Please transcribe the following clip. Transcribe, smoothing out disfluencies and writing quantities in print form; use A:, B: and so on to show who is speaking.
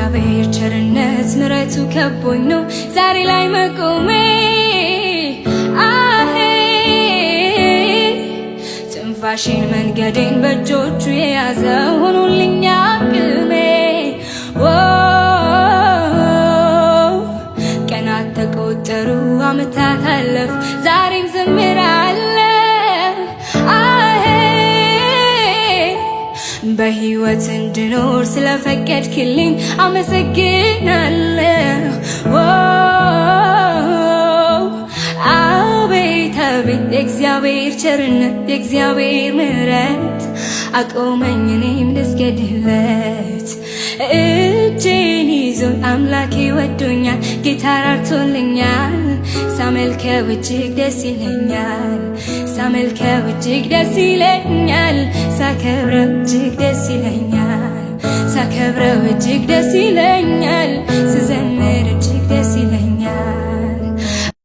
A: የእግዚአብሔር ቸርነት ምሕረቱ ከቦኝ ነው ዛሬ ላይ መቆሜ ትንፋሽን መንገዴን በእጆቹ የያዘ ሆኖልኛ አቅሜ ቀናት ተቆጠሩ ዓመታት አለፉ ዛሬም ዘምራለሁ በሕይወት እንድኖር ስለፈቀድክልኝ አመሰግናለሁ አቤት አቤት የእግዚአብሔር ቸርነት የእግዚአብሔር ምሕረት አቆመኝ እኔም ልስገድለት እጄን ይዞ አምላኬ ወዶኛል ጌታ ራርቶልኛል ሳመልከው እጅግ ደስ ይለኛል ሳመልከው እጅግ ደስ ይለኛል ሳከብረው እጅግ ደስ ይለኛል ሳከብረው እጅግ